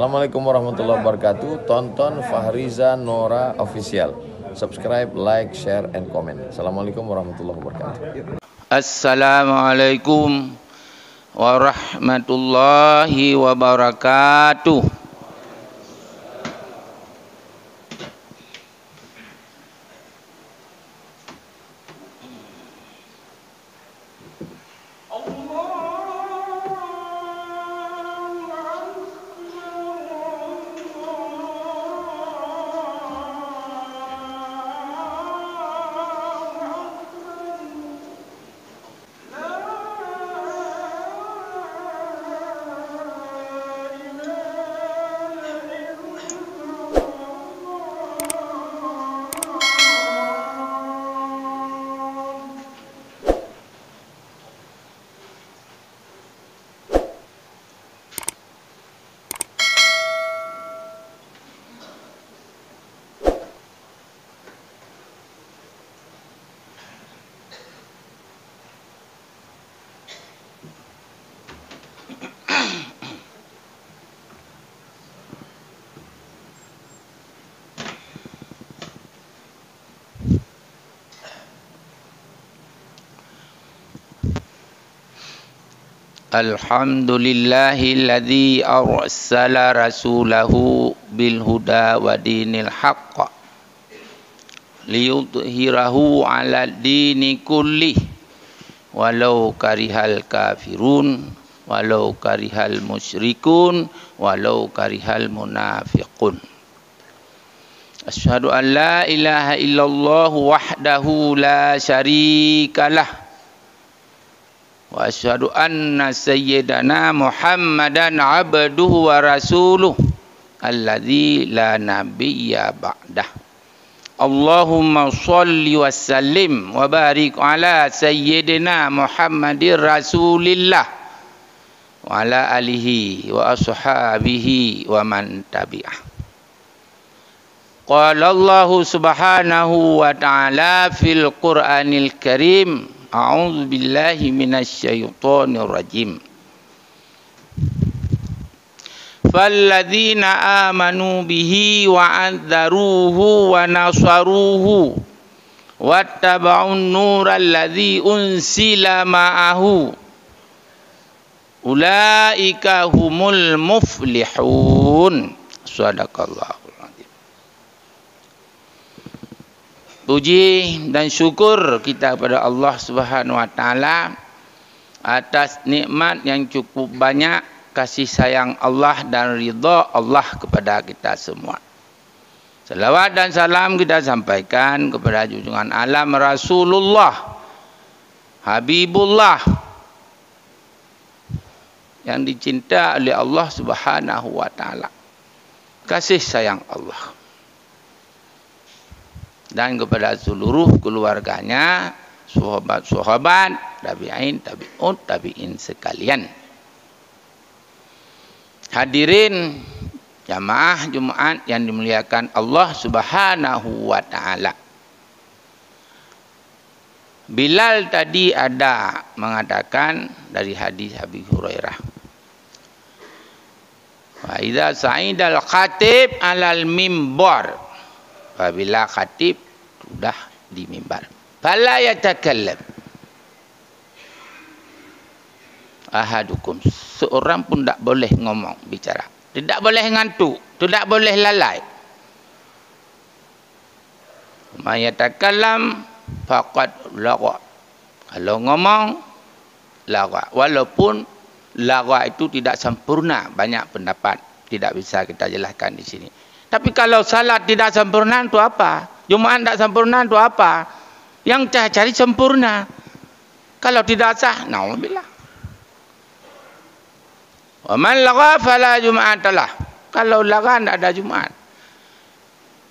Assalamualaikum warahmatullahi wabarakatuh. Tonton Fahriza Nora Official. Subscribe, like, share, and comment. Assalamualaikum warahmatullahi wabarakatuh. Assalamualaikum warahmatullahi wabarakatuh. Alhamdulillahilladzi arsala rasulahu bil huda wa dinil haqq liyudhhirahu 'ala dini kulli walau karihal kafirun walau karihal musyrikun walau karihal munafiqun. Asyhadu an la ilaha illallah wahdahu la syarikalah wa asyhadu anna sayyidana Muhammadan abduhu wa rasuluh alladzi la nabiyya ba'dah. Allahumma shalli wa sallim wa barik ala sayyidina Muhammadir rasulillah wa ala alihi wa ashabihi wa man tabi'ah. Qala Allah subhanahu wa ta'ala fil Qur'anil Karim, a'udzu billahi minasyaitonir rajim. Falladzina amanu bihi wa adzaruhu wa nasaruhu wattaba'un nural ladzi unsila ma'ahu ulaika humul muflihun. Shadaqallahu. Puji dan syukur kita kepada Allah Subhanahu wa taala atas nikmat yang cukup banyak, kasih sayang Allah dan ridha Allah kepada kita semua. Salawat dan salam kita sampaikan kepada junjungan alam Rasulullah Habibullah yang dicinta oleh Allah Subhanahu wa taala. Kasih sayang Allah. Dan kepada seluruh keluarganya, sahabat-sahabat, tabi'in, tabi'in sekalian. Hadirin jamaah Jumat yang dimuliakan Allah Subhanahu wa taala. Bilal tadi ada mengatakan dari hadis Abi Hurairah. Wa idza sa'idal khatib 'alal mimbar. Apabila khatib sudah di mimbar, fala yatakallam ahadukum, seorang pun tak boleh ngomong, bicara, tidak boleh ngantuk, tidak boleh lalai. Ma yatakallam faqad lagha, kalau ngomong lagha, walaupun lagha itu tidak sempurna, banyak pendapat, tidak bisa kita jelaskan di sini. Tapi kalau salat tidak sempurna itu apa? Jumaat tidak sempurna itu apa? Yang cari sempurna. Kalau tidak sah, naudzubillah. Wa man lagha fala jum'atalah. Kalau lagha tidak ada Jumaat.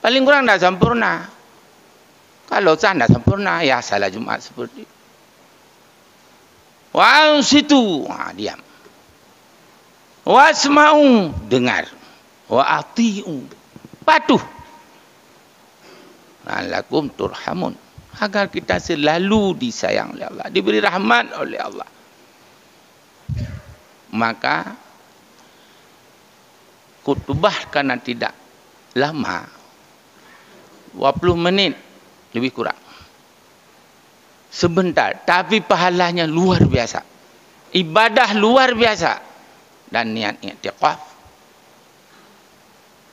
Paling kurang tidak sempurna. Kalau sah tidak sempurna, ya salah Jumaat seperti itu. Wa ansitu, diam. Wa asma'u, dengar. Wa ati'u, patuh. La'allakum turhamun, agar kita selalu disayang oleh Allah, diberi rahmat oleh Allah. Maka khutbah karena tidak lama, 20 menit lebih kurang, sebentar, tapi pahalanya luar biasa, ibadah luar biasa, dan niat i'tikaf,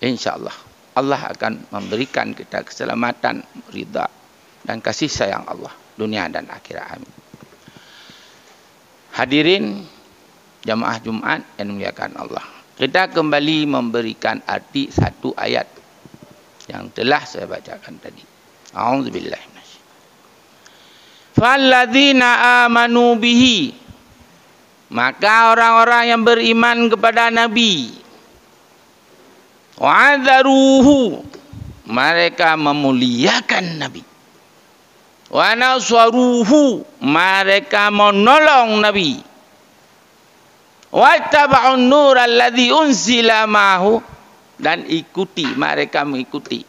insyaAllah Allah akan memberikan kita keselamatan, ridha dan kasih sayang Allah dunia dan akhirat. Amin. Hadirin jamaah Jumat yang dimuliakan Allah, kita kembali memberikan arti satu ayat yang telah saya bacakan tadi. A'udzubillahi minasyaitonir. Falladzina amanu bihi, maka orang-orang yang beriman kepada Nabi, wa'adzaruhu, mereka memuliakan Nabi, wa nasaruhu, mereka menolong Nabi, wattaba'un nur alladzi unzila ma'hu, dan ikuti, mereka mengikuti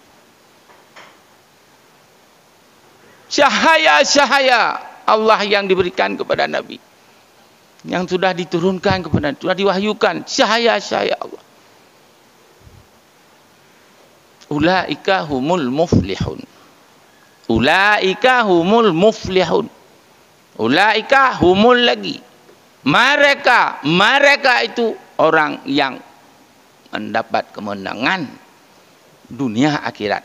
cahaya-cahaya Allah yang diberikan kepada Nabi, yang sudah diturunkan kepada, sudah diwahyukan cahaya-cahaya Allah. Ulaika humul muflihun. Ulaika humul muflihun. Ulaika humul lagi. Mereka itu orang yang mendapat kemenangan dunia akhirat.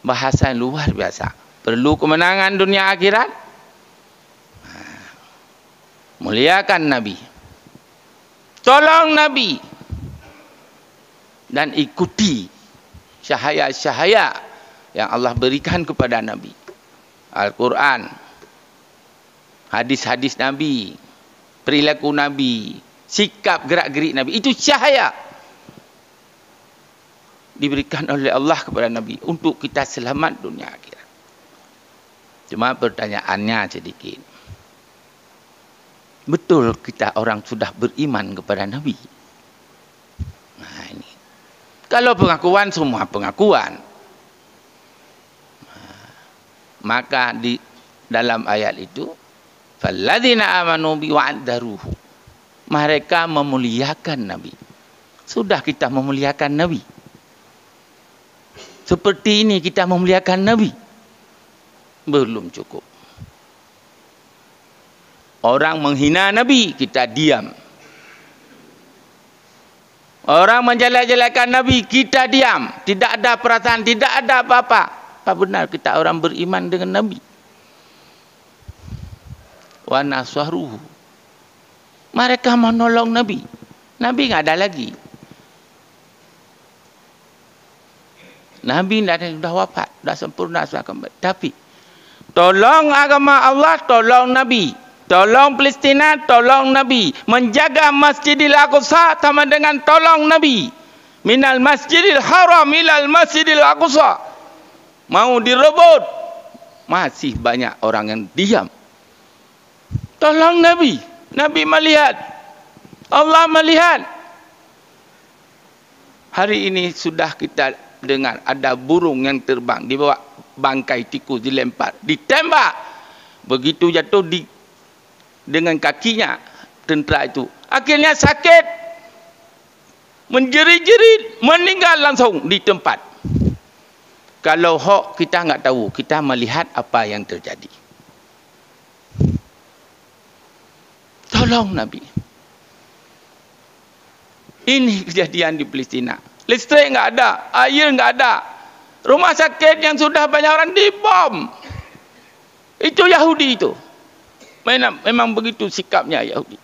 Bahasa yang luar biasa. Perlu kemenangan dunia akhirat? Muliakan Nabi. Tolong Nabi. Dan ikuti cahaya-cahaya yang Allah berikan kepada Nabi. Al-Quran, hadis-hadis Nabi, perilaku Nabi, sikap gerak-gerik Nabi, itu cahaya diberikan oleh Allah kepada Nabi untuk kita selamat dunia akhirat. Cuma pertanyaannya sedikit, betul kita orang sudah beriman kepada Nabi? Nah ini, kalau pengakuan semua pengakuan, maka di dalam ayat itu, falladzina amanu bi wa'adzaruhu, mereka memuliakan Nabi. Sudah kita memuliakan Nabi? Seperti ini kita memuliakan Nabi? Belum cukup. Orang menghina Nabi, kita diam. Orang menjelek-jelekkan Nabi, kita diam. Tidak ada perasaan, tidak ada apa-apa. Apa benar kita orang beriman dengan Nabi? Wa naswaruhu, mereka menolong Nabi. Nabi enggak ada lagi. Nabi tidak ada, sudah wafat, sudah sempurna, sudah kembali. Tapi tolong agama Allah, tolong Nabi. Tolong Palestina, tolong Nabi. Menjaga Masjidil Aqsa sama dengan tolong Nabi. Minal Masjidil Haram ilal Masjidil Aqsa. Mau direbut, masih banyak orang yang diam. Tolong Nabi. Nabi melihat, Allah melihat. Hari ini sudah kita dengar ada burung yang terbang, dibawa bangkai tikus, dilempar, ditembak. Begitu jatuh dengan kakinya tentera itu, akhirnya sakit, menjerit-jerit, meninggal langsung di tempat. Kalau hak kita enggak tahu, kita melihat apa yang terjadi. Tolong Nabi. Ini kejadian di Palestina. Listrik enggak ada, air enggak ada. Rumah sakit yang sudah banyak orang dibom. Itu Yahudi itu. Memang begitu sikapnya Yahudi.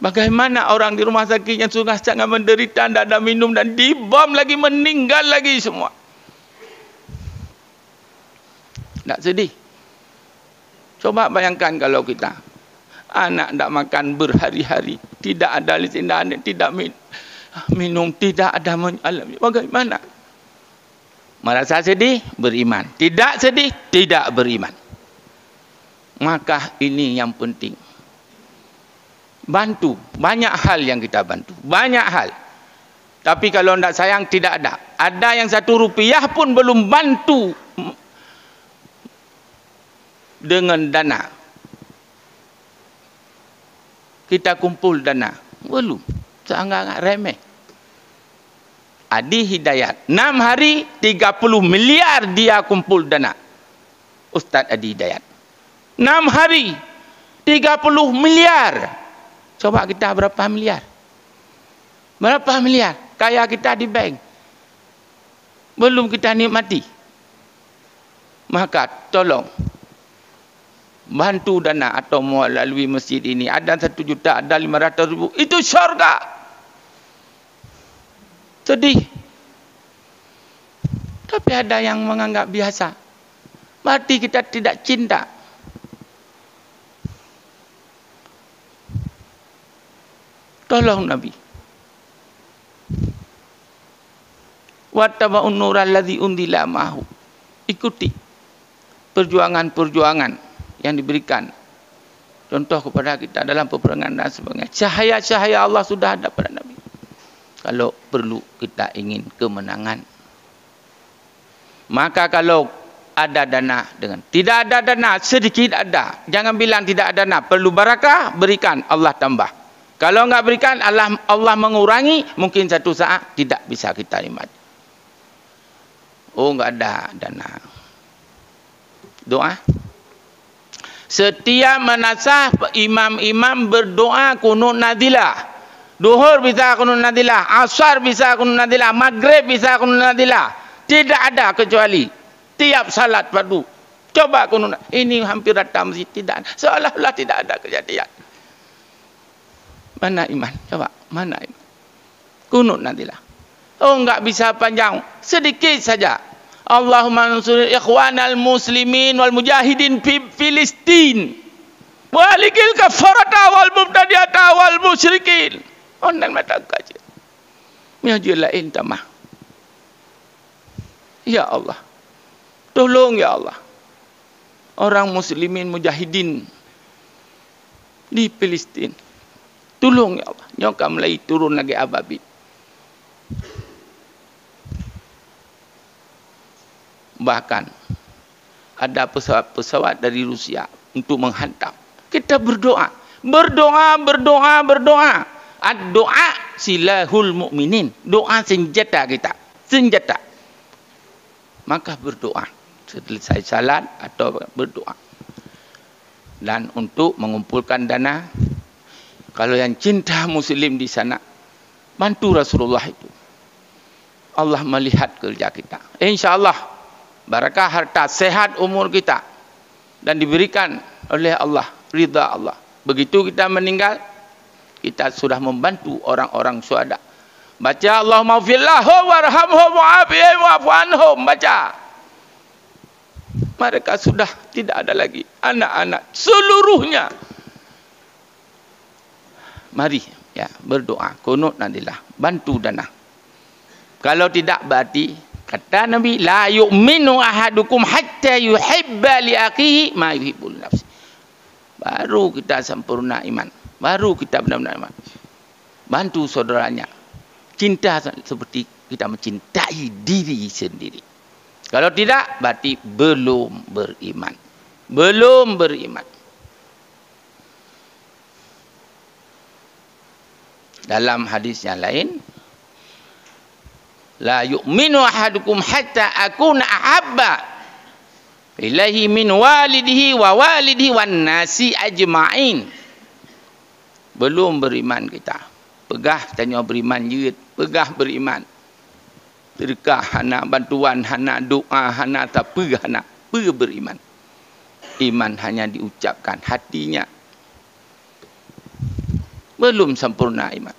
Bagaimana orang di rumah sakit yang sudah sangat menderita, tidak ada minum dan dibom lagi, meninggal lagi semua. Tak sedih? Coba bayangkan kalau kita, anak tak makan berhari-hari, tidak ada listrik, tidak minum, tidak ada mengalami. Bagaimana? Merasa sedih? Beriman. Tidak sedih? Tidak beriman. Maka ini yang penting. Bantu. Banyak hal yang kita bantu. Banyak hal. Tapi kalau tidak sayang, tidak ada. Ada yang 1 rupiah pun belum bantu dengan dana. Kita kumpul dana. Belum. Sangat remeh. Adi Hidayat. 6 hari 30 miliar dia kumpul dana. Ustaz Adi Hidayat. 6 hari 30 miliar. Coba kita berapa miliar? Berapa miliar? Kaya kita di bank. Belum kita nikmati. Maka tolong bantu dana atau melalui masjid ini. Ada 1 juta, ada 500,000. Itu syurga. Sedih. Tapi ada yang menganggap biasa. Berarti kita tidak cinta. Tolong Nabi. Wattaba'un nural ladzi undila ma'hu. Ikuti perjuangan-perjuangan yang diberikan. Contoh kepada kita dalam peperangan dan sebagainya. Cahaya-cahaya Allah sudah ada pada Nabi. Kalau perlu kita ingin kemenangan. Maka kalau ada dana dengan tidak ada dana, sedikit ada. Jangan bilang tidak ada dana. Perlu barakah, berikan, Allah tambah. Kalau enggak berikan, Allah mengurangi, mungkin satu saat tidak bisa kita nikmati. Oh, enggak ada dana. Doa. Setiap menasah imam-imam berdoa kunut nadilah. Duhur bisa kunut nadilah, asar bisa kunut nadilah, maghrib bisa kunut nadilah. Tidak ada kecuali tiap salat fardu. Coba kunut. Ini hampir rata masjid tidak. Seolah-olah tidak ada kejadian. Mana iman? Coba, mana iman? Kunut nadilah. Oh, enggak bisa panjang. Sedikit saja. Allahumma ansur ikhwanal muslimin wal mujahidin fi Filistin. Walikil kafarata wal mubtadi'ata wal musyrikin. Ondan mata kaji. Miajulah intamah. Ya Allah. Tolong ya Allah. Orang muslimin mujahidin di Palestin. Tolong ya Allah. Nyoka mulai turun lagi ababil. Bahkan ada pesawat-pesawat dari Rusia untuk menghantam. Kita berdoa. Berdoa. Doa silahul mukminin. Doa senjata kita. Senjata. Maka berdoa. Selesai salat atau berdoa. Dan untuk mengumpulkan dana. Kalau yang cinta muslim di sana. Bantu Rasulullah itu. Allah melihat kerja kita. InsyaAllah. Barakah harta, sehat umur kita. Dan diberikan oleh Allah. Ridha Allah. Begitu kita meninggal. Kita sudah membantu orang-orang syuhada. Baca Allahumma fillahu warhamhum wa'afihim wa'fu anhum. Baca. Mereka sudah tidak ada lagi. Anak-anak seluruhnya. Mari ya berdoa. Kunut nadilah. Bantu dana. Kalau tidak berarti kata Nabi, la yu'minu ahadukum hatta yuhibba li akhihi ma yuhibbu li nafsi. Baru kita sempurna iman. Baru kita benar-benar iman. Bantu saudaranya. Cinta seperti kita mencintai diri sendiri. Kalau tidak, berarti belum beriman. Belum beriman. Dalam hadis yang lain, la yu'minu ahadukum hatta akuna ahabba ilaihi min walidihi wa walidihi wan nasi ajma'in. Belum beriman kita. Pegah tanya beriman juga. Pegah beriman. Sedekah hana bantuan, hana doa, hana tak pegah hana. Pegah beriman. Iman hanya diucapkan hatinya. Belum sempurna iman.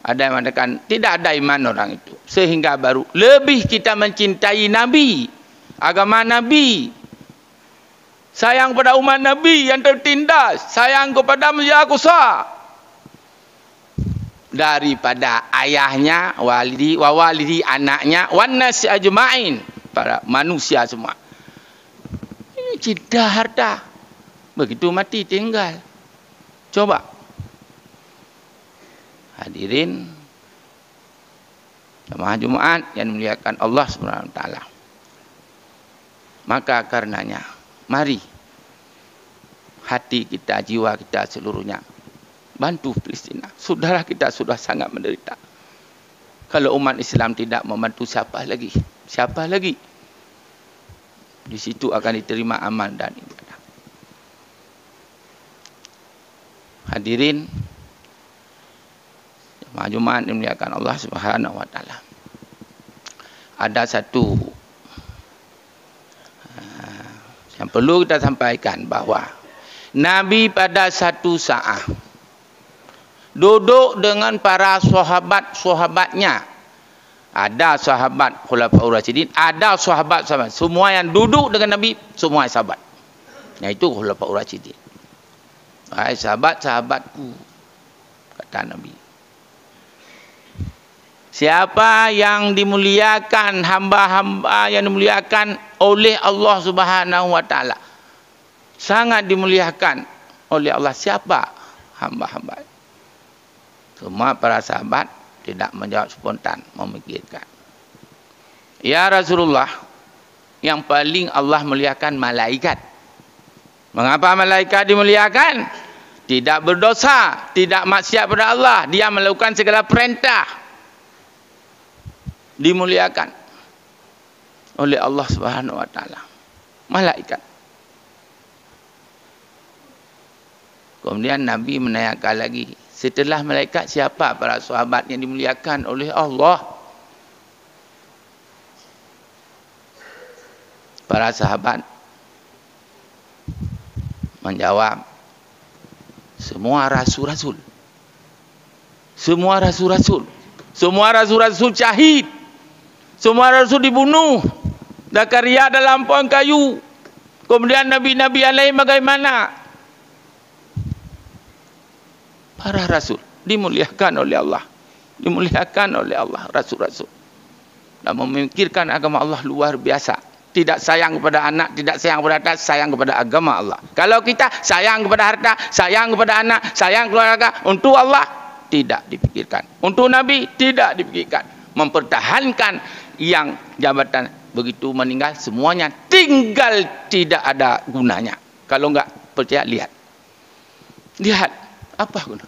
Ada yang mengatakan tidak ada iman orang itu. Sehingga baru lebih kita mencintai Nabi. Agama Nabi. Sayang pada umat Nabi yang tertindas. Sayang kepada Masjid Al-Aqsa. Daripada ayahnya, walidi, wawalidi, anaknya, wannas ajma'in. Para manusia semua. Ini cinta harta. Begitu mati tinggal. Coba. Hadirin. Jemaah Jumat yang memuliakan Allah SWT. Maka karenanya. Mari hati kita, jiwa kita seluruhnya bantu Palestina. Saudara kita sudah sangat menderita. Kalau umat Islam tidak membantu, siapa lagi? Siapa lagi? Di situ akan diterima amal dan ibadah. Hadirin jemaah Jumaat dimuliakan Allah Subhanahu wa taala. Ada satu yang perlu kita sampaikan, bahawa Nabi pada satu saat duduk dengan para sahabat-sahabatnya. Ada sahabat Khulafaur Rasyidin, ada sahabat-sahabat. Semua yang duduk dengan Nabi, semua sahabat. Iaitu Khulafaur Rasyidin. Hai sahabat-sahabatku, kata Nabi. Siapa yang dimuliakan, hamba-hamba yang dimuliakan oleh Allah Subhanahu wa taala, sangat dimuliakan oleh Allah. Siapa hamba-hamba? Semua para sahabat tidak menjawab spontan, memikirkan. Ya Rasulullah, yang paling Allah muliakan malaikat. Mengapa malaikat dimuliakan? Tidak berdosa, tidak maksiat pada Allah, dia melakukan segala perintah. Dimuliakan oleh Allah Subhanahu wa taala. Malaikat. Kemudian Nabi menanyakan lagi, setelah malaikat siapa para sahabat yang dimuliakan oleh Allah? Para sahabat menjawab, semua rasul-rasul. Semua rasul-rasul. Semua rasul-rasul syahid. Semua rasul dibunuh. Zakaria dalam pohon kayu. Kemudian nabi-nabi yang lain bagaimana? Para rasul dimuliakan oleh Allah. Dimuliakan oleh Allah rasul-rasul. Dan memikirkan agama Allah luar biasa. Tidak sayang kepada anak, tidak sayang kepada harta, sayang kepada agama Allah. Kalau kita sayang kepada harta, sayang kepada anak, sayang keluarga, untuk Allah tidak dipikirkan. Untuk Nabi tidak dipikirkan. Mempertahankan yang jabatan, begitu meninggal semuanya tinggal tidak ada gunanya. Kalau enggak percaya, lihat. Lihat apa guna.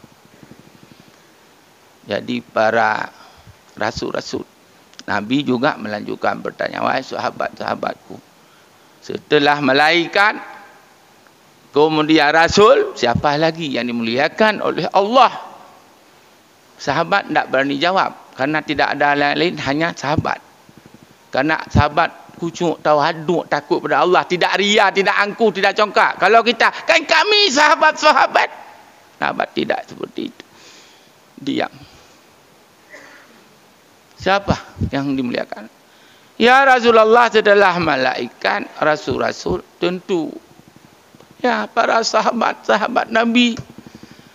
Jadi para rasul-rasul, Nabi juga melanjutkan pertanyaan, wahai sahabat-sahabatku, setelah malaikat, kemudian rasul, siapa lagi yang dimuliakan oleh Allah? Sahabat tidak berani jawab, karena tidak ada lain, hanya sahabat. Karena sahabat kucuk, tawaduk, takut pada Allah, tidak ria, tidak angkuh, tidak congkak. Kalau kita, kan kami sahabat-sahabat. Sahabat tidak seperti itu. Diam. Siapa yang dimuliakan? Ya Rasulullah, setelah malaikat, rasul-rasul, tentu ya para sahabat-sahabat Nabi,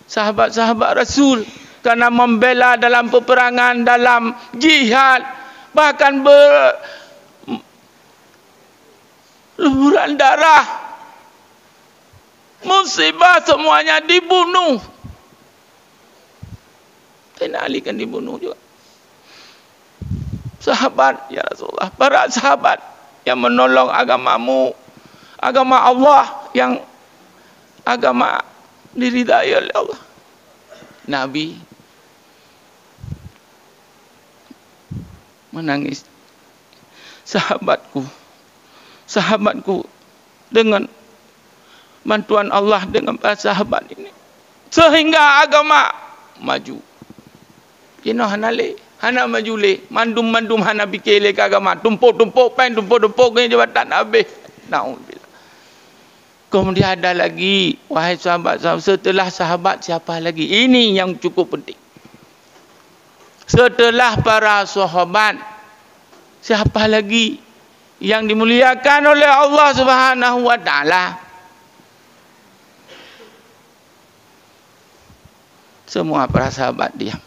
sahabat-sahabat Rasul, karena membela dalam peperangan, dalam jihad, bahkan berlumuran darah, musibah, semuanya dibunuh. Sayyidina Ali kan dibunuh juga. Sahabat, ya Rasulullah, para sahabat yang menolong agamamu, agama Allah, yang agama diridai oleh Allah. Nabi menangis. Sahabatku, sahabatku, dengan bantuan Allah, dengan para sahabat ini, sehingga agama maju. Kena hanale, hana maju le, mandum-mandum hana bikin le ke agama, tumpuk-tumpuk pen, tumpuk-tumpuk ke jabatan habis. Na'udzubillah. Kemudian ada lagi, wahai sahabat-sahabat, setelah sahabat siapa lagi? Ini yang cukup penting. Setelah para sahabat, siapa lagi yang dimuliakan oleh Allah Subhanahu wa taala? Semua para sahabat diam.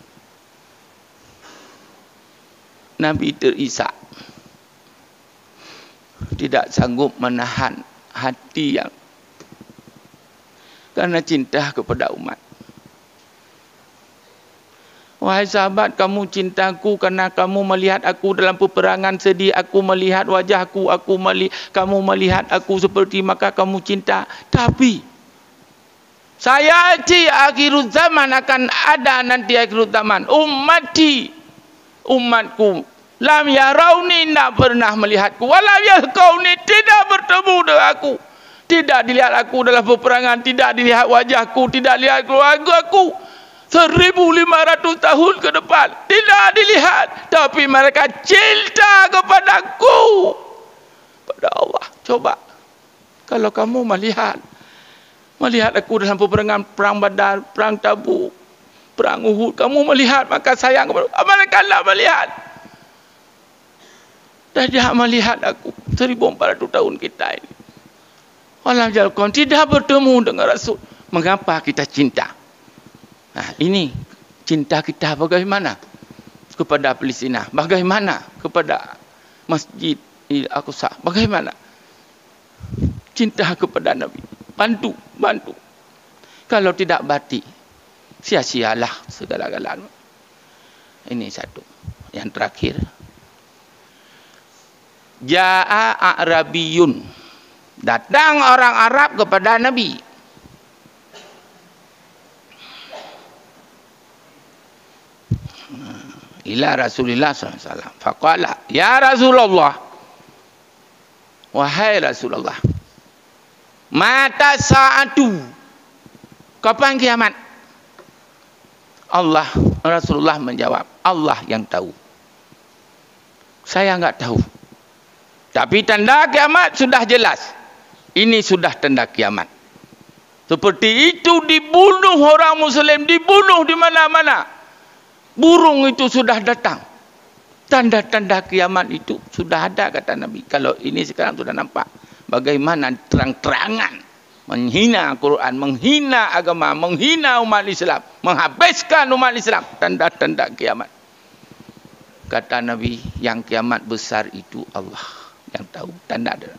Nabi terisak, tidak sanggup menahan hati yang karena cinta kepada umat. Wahai sahabat, kamu cintaku karena kamu melihat aku dalam peperangan sedih, aku melihat wajahku, kamu melihat aku seperti, maka kamu cinta. Tapi saya akhirul zaman, akan ada nanti akhirul zaman, ummati umatku lam yarauni, tidak pernah melihatku, walam yalqauni, tidak bertemu dengan aku, tidak dilihat aku dalam peperangan, tidak dilihat wajahku, tidak lihat keluarga aku 1500 tahun ke depan, tidak dilihat, tapi mereka cinta kepadaku, pada Allah. Coba kalau kamu melihat aku dalam peperangan, perang Badar, perang Tabuk, perang Uhud, kamu melihat, maka sayang kepada mereka tidak melihat. Dan dia melihat aku 1400 tahun kita ini. Walam jalqon, tidak bertemu dengan Rasul. Mengapa kita cinta? Nah, ini cinta kita bagaimana kepada Palestina? Bagaimana kepada Masjid Al-Aqsa? Bagaimana cinta kepada Nabi? Bantu. Kalau tidak bati, sia-sialah segala-galanya. Ini satu. Yang terakhir, Ja'a A'rabiyun, datang orang Arab kepada Nabi. Ila Rasulullah SAW. Faqala, ya Rasulullah, wahai Rasulullah, mata sa'atu, kapan kiamat? Rasulullah menjawab, Allah yang tahu, saya enggak tahu. Tapi tanda kiamat sudah jelas. Ini sudah tanda kiamat. Seperti itu dibunuh orang Muslim, dibunuh di mana-mana. Burung itu sudah datang. Tanda-tanda kiamat itu sudah ada, kata Nabi. Kalau ini sekarang sudah nampak. Bagaimana terang-terangan menghina Quran, menghina agama, menghina umat Islam, menghabiskan umat Islam. Tanda-tanda kiamat. Kata Nabi, yang kiamat besar itu Allah yang tahu, tanda ada.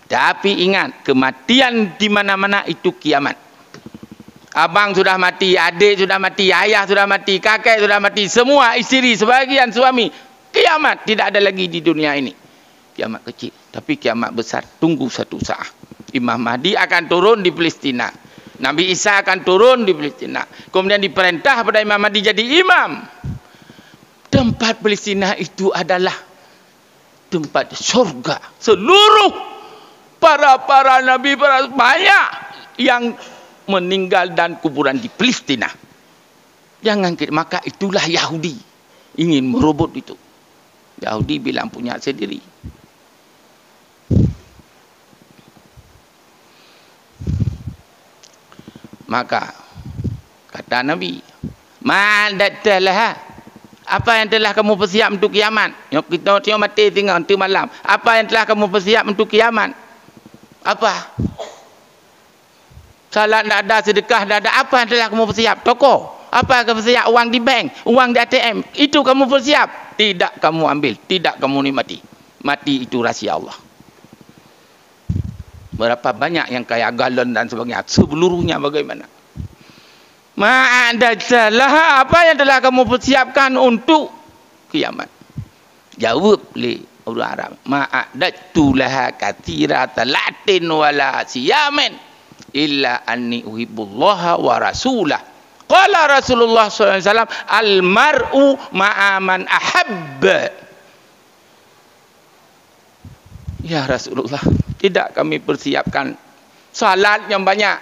Tapi ingat, kematian di mana-mana itu kiamat. Abang sudah mati, adik sudah mati, ayah sudah mati, kakek sudah mati, semua isteri, sebagian suami. Kiamat tidak ada lagi di dunia ini. Kiamat kecil, tapi kiamat besar tunggu satu saat. Imam Mahdi akan turun di Palestina. Nabi Isa akan turun di Palestina. Kemudian diperintah pada Imam Mahdi jadi imam. Tempat Palestina itu adalah tempat surga. Seluruh para nabi, banyak yang meninggal dan kuburan di Palestina. Jangan kira, maka itulah Yahudi ingin merobot itu. Yahudi bilang punya sendiri. Maka kata Nabi, ma'adatalah, apa yang telah kamu persiap untuk kiamat? Kita tengok mati tinggal nanti malam. Apa yang telah kamu persiap untuk kiamat? Apa? Salat tidak ada, sedekah tidak ada. Apa yang telah kamu persiap? Toko. Apa yang kamu persiap? Uang di bank, uang di ATM. Itu kamu persiap. Tidak kamu ambil, tidak kamu nikmati. Mati itu rahsia Allah. Berapa banyak yang kaya galon dan sebagainya. Seluruhnya bagaimana? Ma'adalah, apa yang telah kamu persiapkan untuk kiamat? Jawab oleh orang Arab, ma'adatu laha katsiratan latin wala siyamin illa anni uhibbullaha wa rasulah. Qala Rasulullah SAW, al-mar'u ma'aman ahabba. Ya Rasulullah, tidak kami persiapkan salat yang banyak.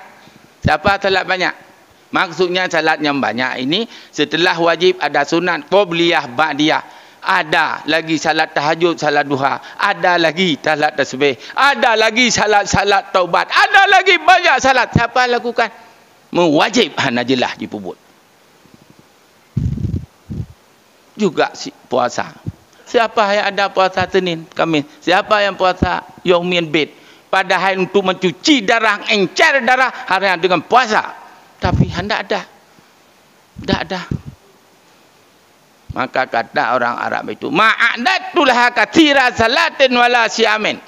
Siapa salat banyak? Maksudnya salat yang banyak ini setelah wajib ada sunat, qobliyah, ba'diyah. Ada lagi salat tahajud, salat duha. Ada lagi salat tasbih. Ada lagi salat taubat. Ada lagi banyak salat. Siapa lakukan? Mewajib hanajilah dipubut. Juga puasa. Siapa yang ada puasa Senin, Khamis? Siapa yang puasa Yaumin Bid? Padahal untuk mencuci darah, encer darah hanya dengan puasa. Tapi tidak ada. Tidak ada. Maka kata orang Arab itu, ma'adatu laha katsira salatin wala siyamin.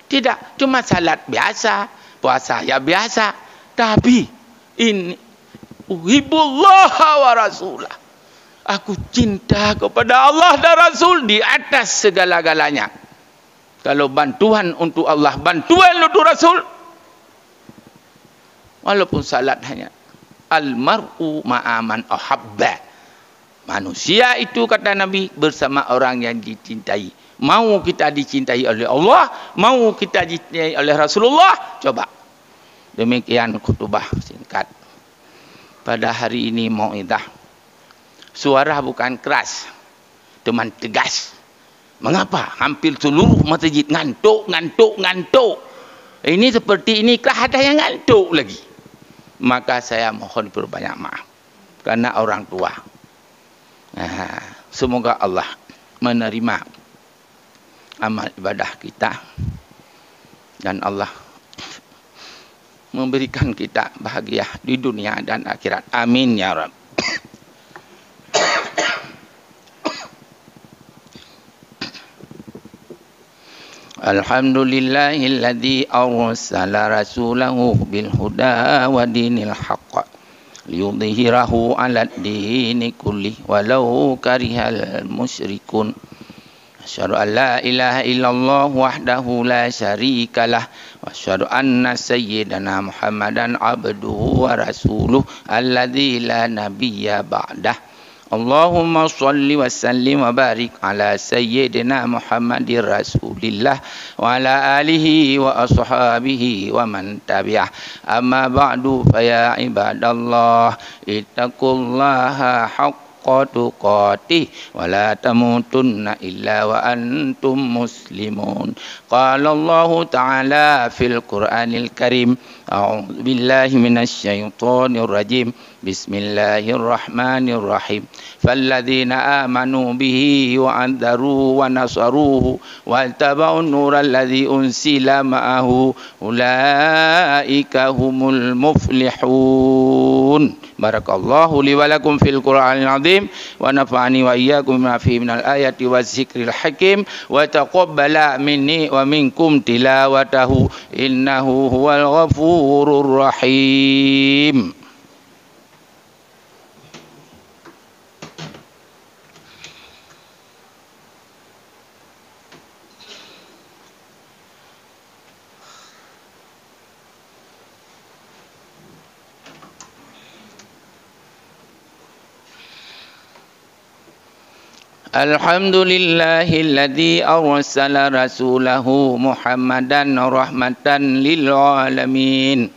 Tidak, cuma salat biasa, puasa ya biasa. Tapi ini uhibullah wa rasulah. Aku cinta kepada Allah dan Rasul di atas segala-galanya. Kalau bantuan untuk Allah, bantuan untuk Rasul, walaupun salat hanya al-mar'u ma'aman ahabba. Manusia itu kata Nabi bersama orang yang dicintai. Mau kita dicintai oleh Allah, mau kita dicintai oleh Rasulullah, coba. Demikian khutbah singkat pada hari ini mau'idah. Suara bukan keras, teman tegas. Mengapa? Hampir seluruh masjid ngantuk. Ini seperti ini kah ada yang ngantuk lagi? Maka saya mohon berbanyak maaf karena orang tua. Semoga Allah menerima amal ibadah kita dan Allah memberikan kita bahagia di dunia dan akhirat. Amin ya Rabb. Alhamdulillahilladzi arsala rasulahu bil huda wa dinil haqq liyudhhirahu 'alad dini kulli walau karihal musyrikun. Asyhadu an la ilaha illallah wahdahu la syarikalah wa asyhadu anna sayyidana Muhammadan abduhu wa rasuluh alladzi la nabiyya ba'dah. Allahumma salli wa sallim wa barik ala sayyidina Muhammadir Rasulillah wa ala alihi wa ashabihi wa man tabi'ah. Amma ba'du fa ya ibadallah ittaqullaha haqqa tuqatih wa la tamutunna illa wa antum muslimun. Qala Allah ta'ala fil Qur'anil Karim, a'udzu billahi minasy syaithanir rajim. Bismillahirrahmanirrahim. Falladzina amanu bihi wa andaruhu wa nasaruhu wa taba'un nural ladzi unsila ma'ahu ulaika humul muflihun. Barakallahu li wa lakum fil Qur'anil azim wa nafa'ani wa iyyakum bima fihi minal ayati wadzikril hakim wa taqabbala minni wa minkum tilawatahu innahu huwal ghafurur rahim. Alhamdulillahilladzi arsala rasulahu Muhammadan rahmatan lil alamin.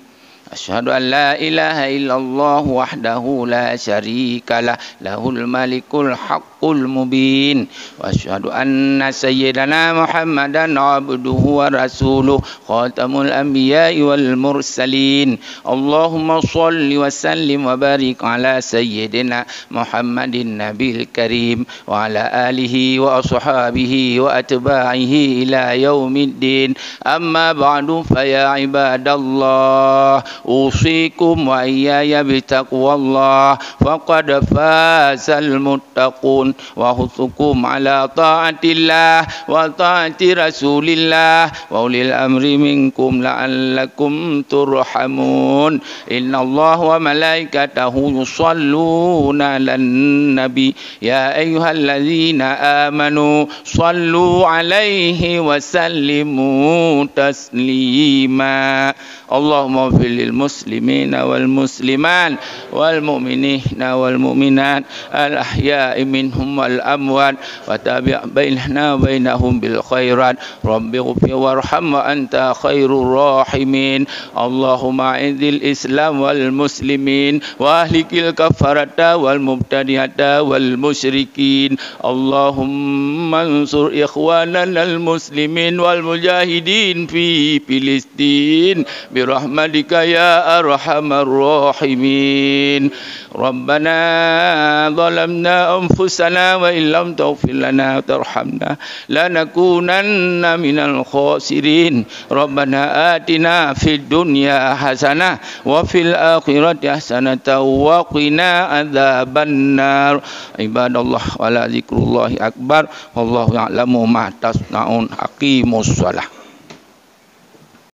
Asyhadu an la ilaha illallah wahdahu la syarikalah lahul malikul haqqul mubin wa asyhadu anna sayyidana Muhammadan abduhu wa rasuluh khatamul anbiya'i wal mursalin. Allahumma shalli wa sallim wa barik ala sayyidina Muhammadin nabil karim wa ala alihi wa ashabihi wa atba'ihi ila yaumiddin. Amma ba'du fa ya ibadallah usikum wa iyaya bitaqwallah faqad fazal muttaqun wa husukum ala ta'atillah wa ta'ati rasulillah wa ulil amri minkum la'allakum turhamun. Innallaha wa malaikatahu yusalluna 'alan nabi ya ayyuhalladzina amanu sallu 'alaihi wa sallimu taslima. Allahumma fil muslimina wal muslimat wal mu'minina wal mu'minat al ahya'i minhum wal amwat wa tabi' bainana wa bainahum bil khairat rabbi ighfir warham wa anta khairur rahimin. Allahumma izzil islam wal muslimin wa ahlikil kafarata wal mubtadi'ata wal musyrikin. Allahumma ansur ikhwanana al muslimin wal mujahidin fi Filistin birahmatika ya arhamar rahimin. Rabbana zalamna anfusana wa illam taghfir lana tarhamna lanakunanna minal khasirin. Rabbana atina fid dunya hasanah wa fil akhirati hasanah wa qina adzabannar. Ibadallah wala zikrullahi akbar wallahu ya'lamu ma tasnaun. Aqimus shalah.